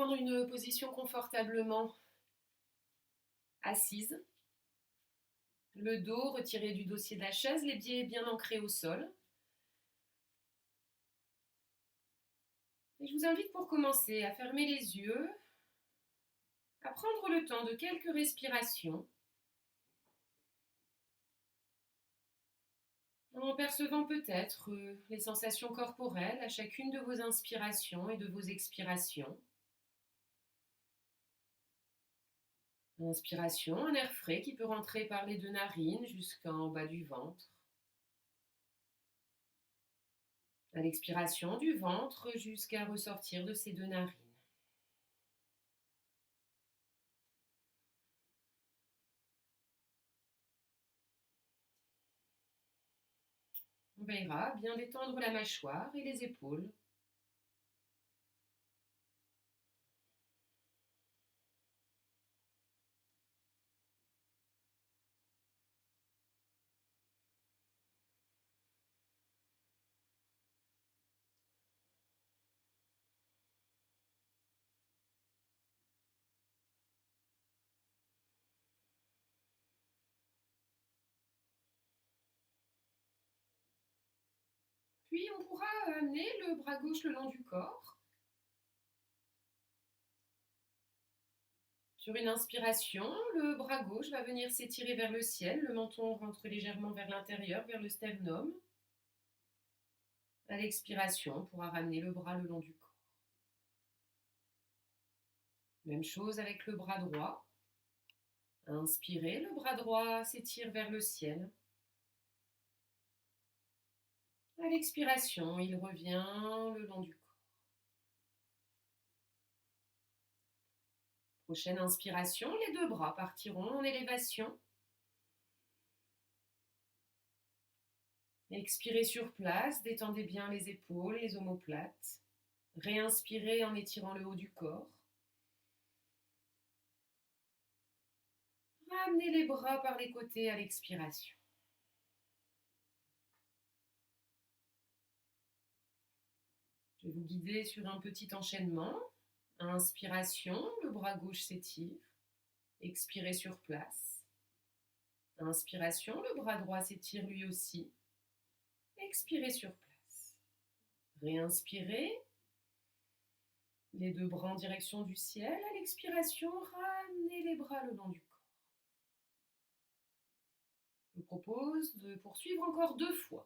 prendre une position confortablement assise. Le dos retiré du dossier de la chaise, les pieds bien ancrés au sol. Et je vous invite pour commencer à fermer les yeux, à prendre le temps de quelques respirations, en percevant peut-être les sensations corporelles à chacune de vos inspirations et de vos expirations. Inspiration, un air frais qui peut rentrer par les deux narines jusqu'en bas du ventre. À l'expiration, du ventre jusqu'à ressortir de ces deux narines. On veillera à bien détendre la mâchoire et les épaules. Puis on pourra amener le bras gauche le long du corps. Sur une inspiration, le bras gauche va venir s'étirer vers le ciel, le menton rentre légèrement vers l'intérieur, vers le sternum. À l'expiration, on pourra ramener le bras le long du corps. Même chose avec le bras droit. Inspirez, le bras droit s'étire vers le ciel. À l'expiration, il revient le long du corps. Prochaine inspiration, les deux bras partiront en élévation. Expirez sur place, détendez bien les épaules, les omoplates. Réinspirez en étirant le haut du corps. Ramenez les bras par les côtés à l'expiration. Je vais vous guider sur un petit enchaînement. Inspiration, le bras gauche s'étire. Expirez sur place. Inspiration, le bras droit s'étire lui aussi. Expirez sur place. Réinspirez. Les deux bras en direction du ciel. À l'expiration, ramenez les bras le long du corps. Je vous propose de poursuivre encore 2 fois.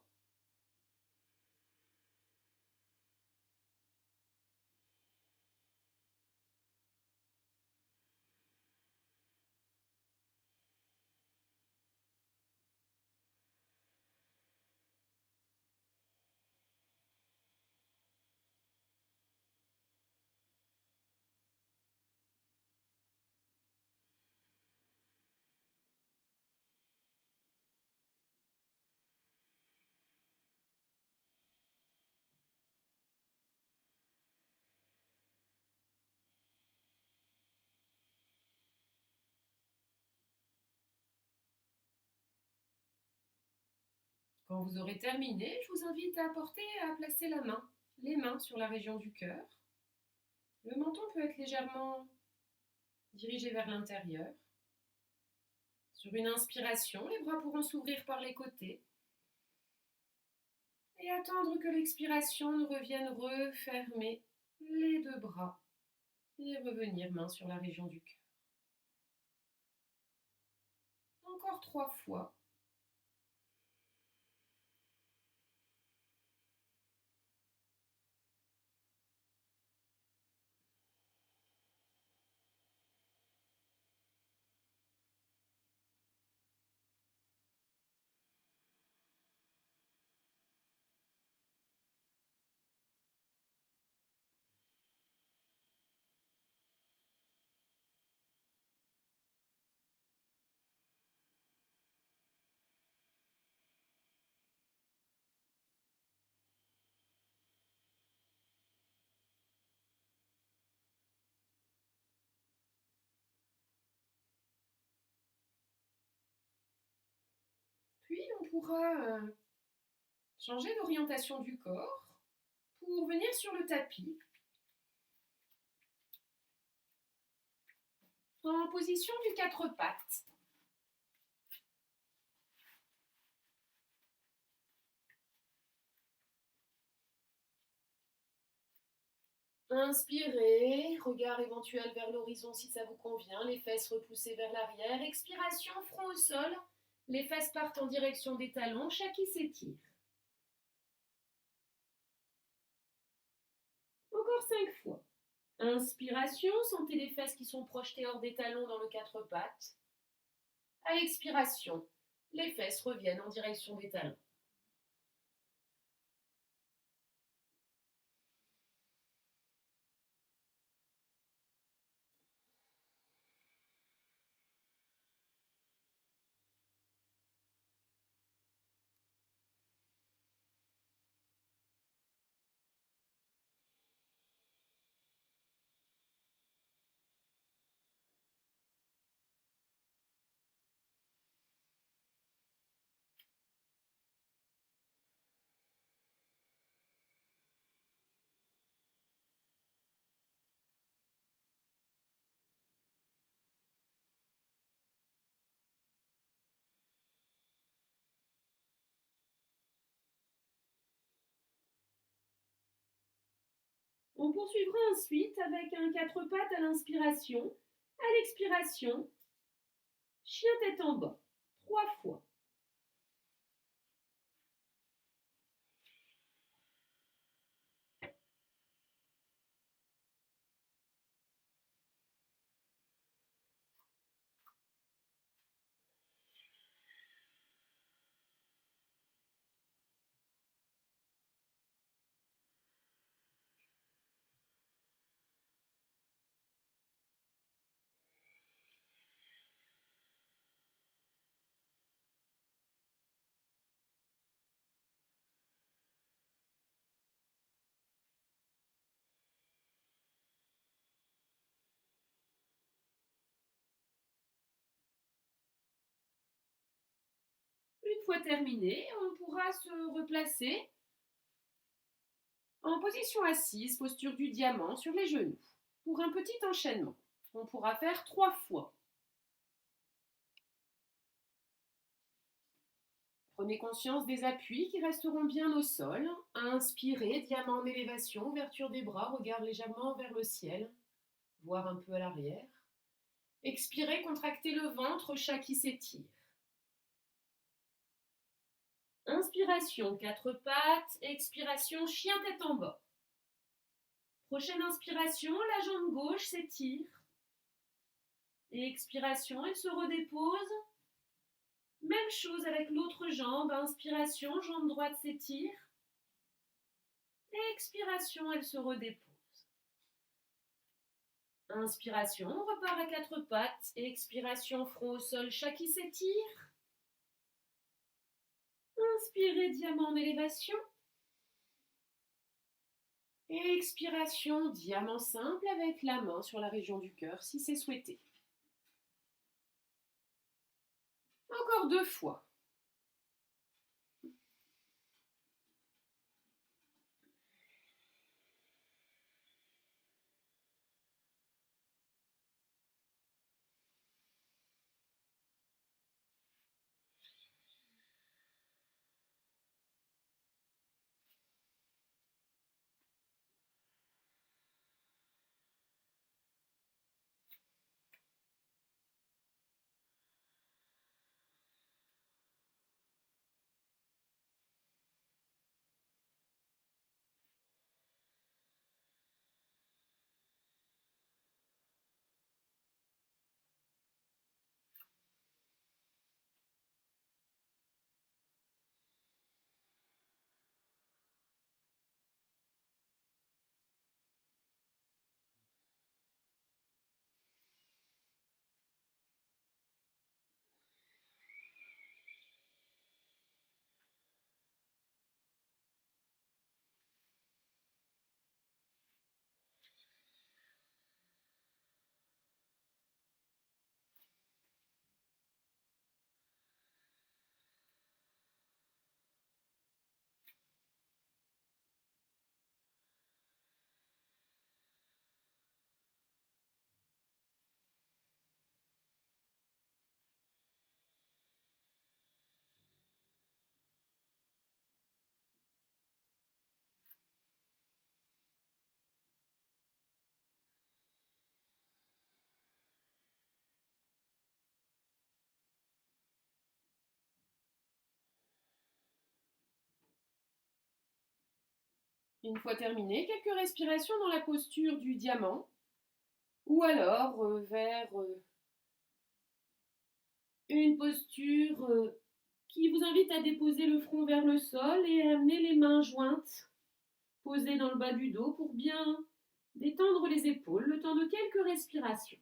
Quand vous aurez terminé, je vous invite à placer les mains sur la région du cœur. Le menton peut être légèrement dirigé vers l'intérieur. Sur une inspiration, les bras pourront s'ouvrir par les côtés. Et attendre que l'expiration nous revienne refermer les deux bras et revenir main sur la région du cœur. Encore 3 fois. Puis on pourra changer d'orientation du corps pour venir sur le tapis. En position du quatre pattes. Inspirez, regard éventuel vers l'horizon si ça vous convient, les fesses repoussées vers l'arrière. Expiration, front au sol, les fesses partent en direction des talons, chaque s'étire. Encore 5 fois. Inspiration, sentez les fesses qui sont projetées hors des talons dans le quatre pattes. À l'expiration, les fesses reviennent en direction des talons. On poursuivra ensuite avec un quatre pattes à l'inspiration. À l'expiration, chien tête en bas, 3 fois. Une fois terminé, on pourra se replacer en position assise, posture du diamant sur les genoux. Pour un petit enchaînement, on pourra faire 3 fois. Prenez conscience des appuis qui resteront bien au sol. Inspirez, diamant en élévation, ouverture des bras, regard légèrement vers le ciel, voire un peu à l'arrière. Expirez, contractez le ventre, chat qui s'étire. Inspiration, quatre pattes. Expiration, chien tête en bas. Prochaine inspiration, la jambe gauche s'étire. Et expiration, elle se redépose. Même chose avec l'autre jambe. Inspiration, jambe droite s'étire. Et expiration, elle se redépose. Inspiration, on repart à quatre pattes. Expiration, front au sol, chat qui s'étire. Inspirez, diamant en élévation. Et expiration, diamant simple avec la main sur la région du cœur si c'est souhaité. Encore 2 fois. Une fois terminé, quelques respirations dans la posture du diamant ou alors vers une posture qui vous invite à déposer le front vers le sol et à amener les mains jointes posées dans le bas du dos pour bien détendre les épaules le temps de quelques respirations.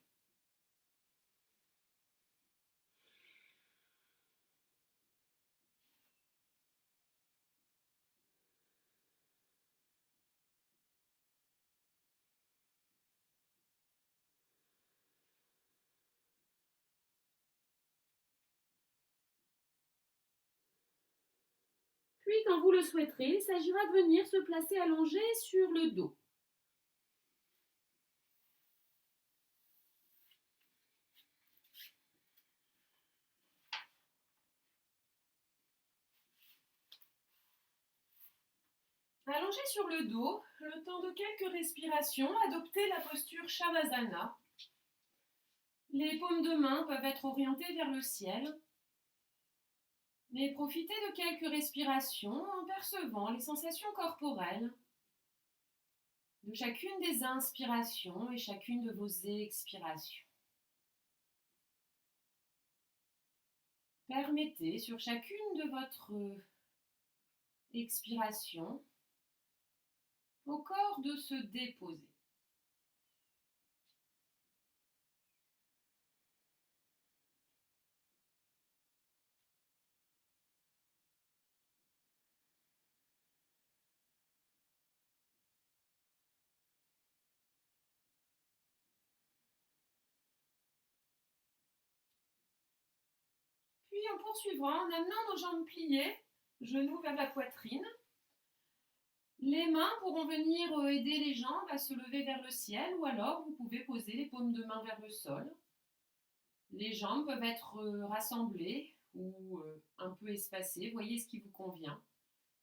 Puis, quand vous le souhaiterez, il s'agira de venir se placer allongé sur le dos. Allongé sur le dos, le temps de quelques respirations, adoptez la posture Shavasana. Les paumes de main peuvent être orientées vers le ciel. Mais profitez de quelques respirations en percevant les sensations corporelles de chacune des inspirations et chacune de vos expirations. Permettez sur chacune de votre expiration au corps de se déposer. Puis en poursuivant, en amenant nos jambes pliées, genoux vers la poitrine, les mains pourront venir aider les jambes à se lever vers le ciel ou alors vous pouvez poser les paumes de main vers le sol. Les jambes peuvent être rassemblées ou un peu espacées, voyez ce qui vous convient.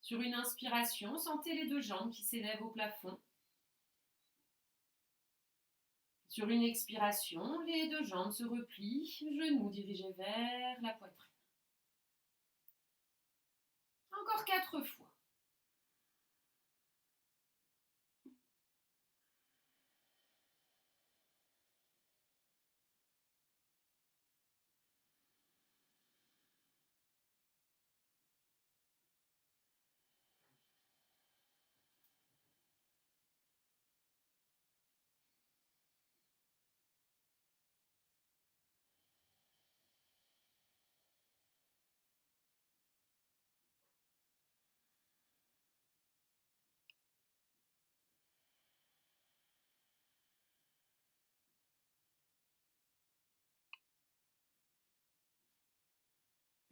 Sur une inspiration, sentez les deux jambes qui s'élèvent au plafond. Sur une expiration, les deux jambes se replient, genoux dirigés vers la poitrine. Encore 4 fois.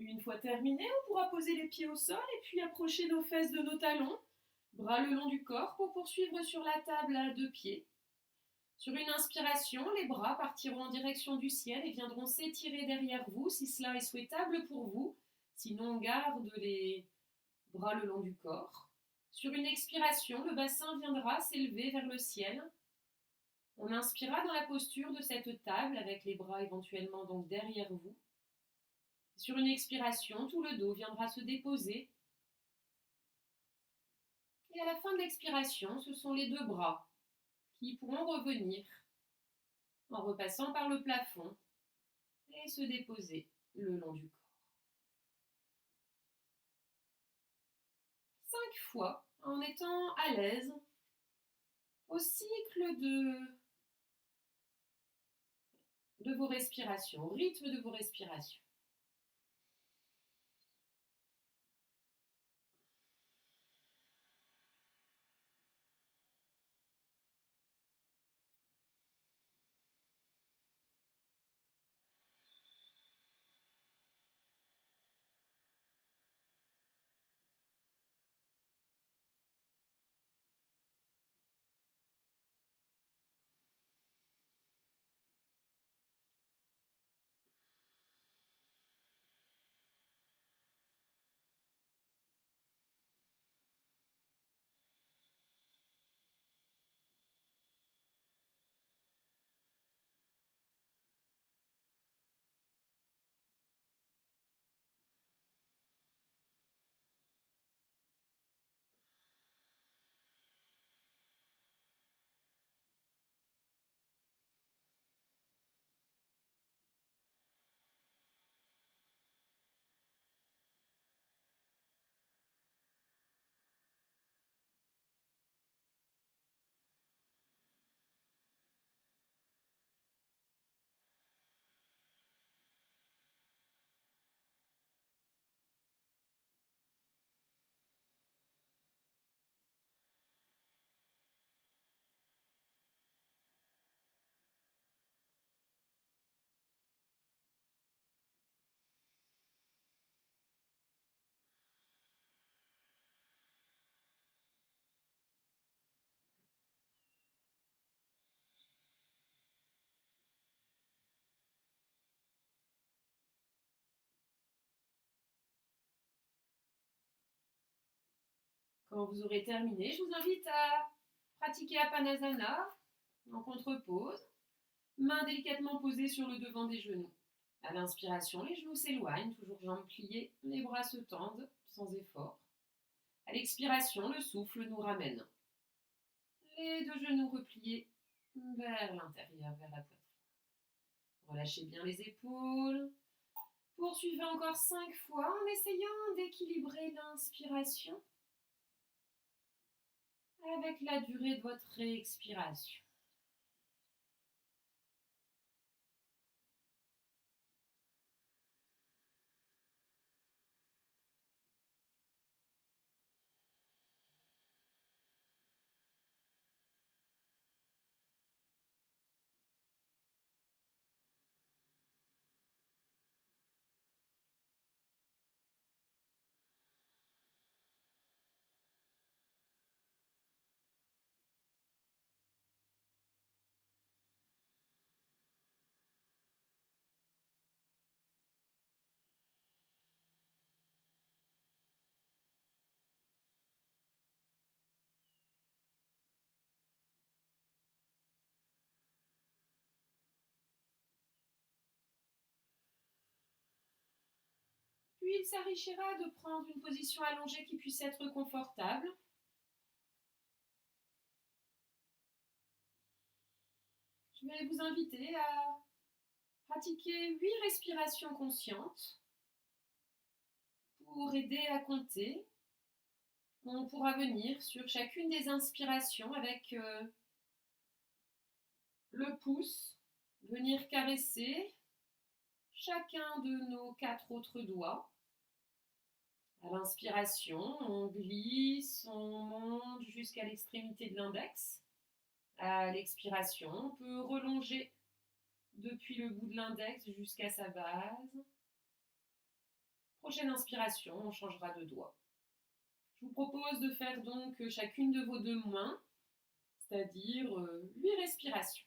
Une fois terminé, on pourra poser les pieds au sol et puis approcher nos fesses de nos talons, bras le long du corps pour poursuivre sur la table à 2 pieds. Sur une inspiration, les bras partiront en direction du ciel et viendront s'étirer derrière vous si cela est souhaitable pour vous. Sinon, on garde les bras le long du corps. Sur une expiration, le bassin viendra s'élever vers le ciel. On inspirera dans la posture de cette table avec les bras éventuellement donc derrière vous. Sur une expiration, tout le dos viendra se déposer. Et à la fin de l'expiration, ce sont les deux bras qui pourront revenir en repassant par le plafond et se déposer le long du corps. 5 fois en étant à l'aise au cycle de vos respirations, au rythme de vos respirations. Quand vous aurez terminé, je vous invite à pratiquer Apanasana en contre-pose, mains délicatement posées sur le devant des genoux. À l'inspiration, les genoux s'éloignent, toujours jambes pliées, les bras se tendent sans effort. À l'expiration, le souffle nous ramène. Les deux genoux repliés vers l'intérieur, vers la poitrine. Relâchez bien les épaules. Poursuivez encore 5 fois en essayant d'équilibrer l'inspiration avec la durée de votre expiration. Puis il s'enrichira de prendre une position allongée qui puisse être confortable. Je vais vous inviter à pratiquer 8 respirations conscientes pour aider à compter. On pourra venir sur chacune des inspirations avec le pouce, venir caresser chacun de nos 4 autres doigts. À l'inspiration, on glisse, on monte jusqu'à l'extrémité de l'index. À l'expiration, on peut relonger depuis le bout de l'index jusqu'à sa base. Prochaine inspiration, on changera de doigt. Je vous propose de faire donc chacune de vos 2 mains, c'est-à-dire 8 respirations.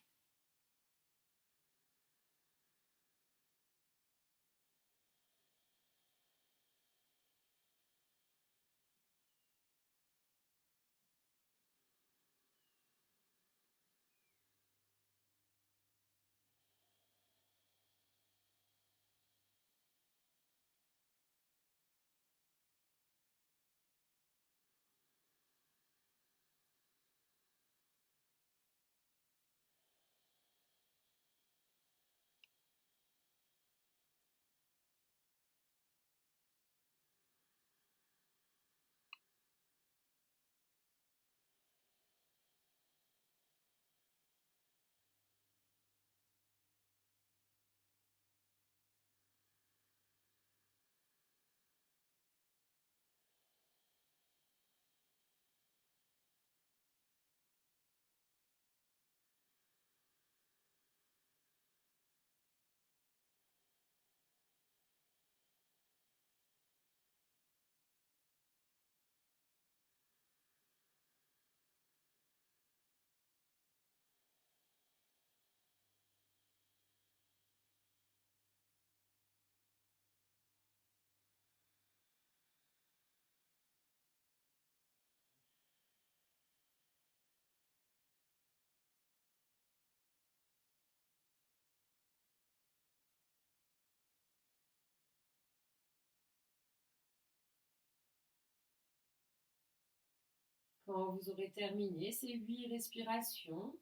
Quand vous aurez terminé ces 8 respirations,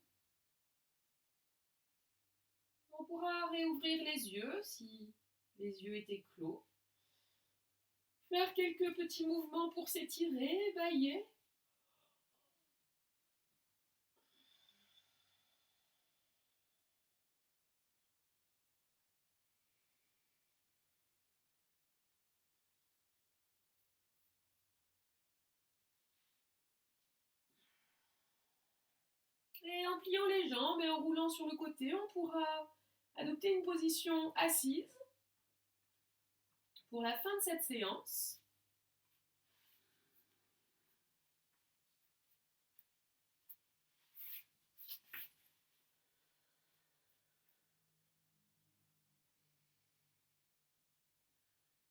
on pourra réouvrir les yeux si les yeux étaient clos. Faire quelques petits mouvements pour s'étirer, bâiller. Et en pliant les jambes et en roulant sur le côté, on pourra adopter une position assise pour la fin de cette séance.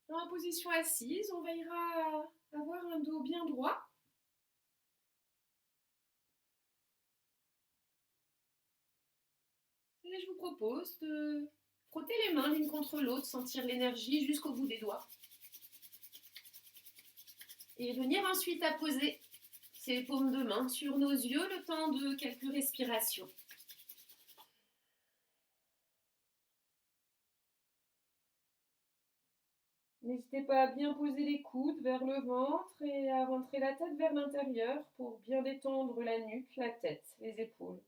En position assise, on veillera à avoir un dos bien droit. je vous propose de frotter les mains l'une contre l'autre, sentir l'énergie jusqu'au bout des doigts. Et venir ensuite apposer ces paumes de main sur nos yeux le temps de quelques respirations. N'hésitez pas à bien poser les coudes vers le ventre et à rentrer la tête vers l'intérieur pour bien détendre la nuque, la tête, les épaules.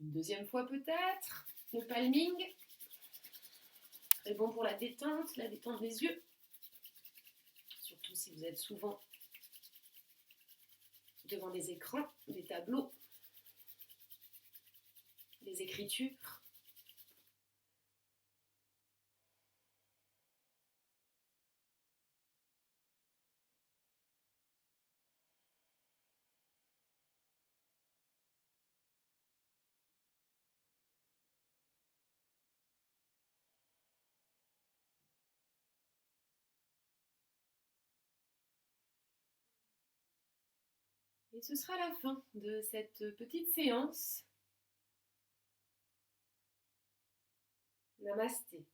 Une deuxième fois peut-être, le palming. Très bon pour la détente des yeux. Surtout si vous êtes souvent devant des écrans, des tableaux, des écritures. Et ce sera la fin de cette petite séance. Namasté.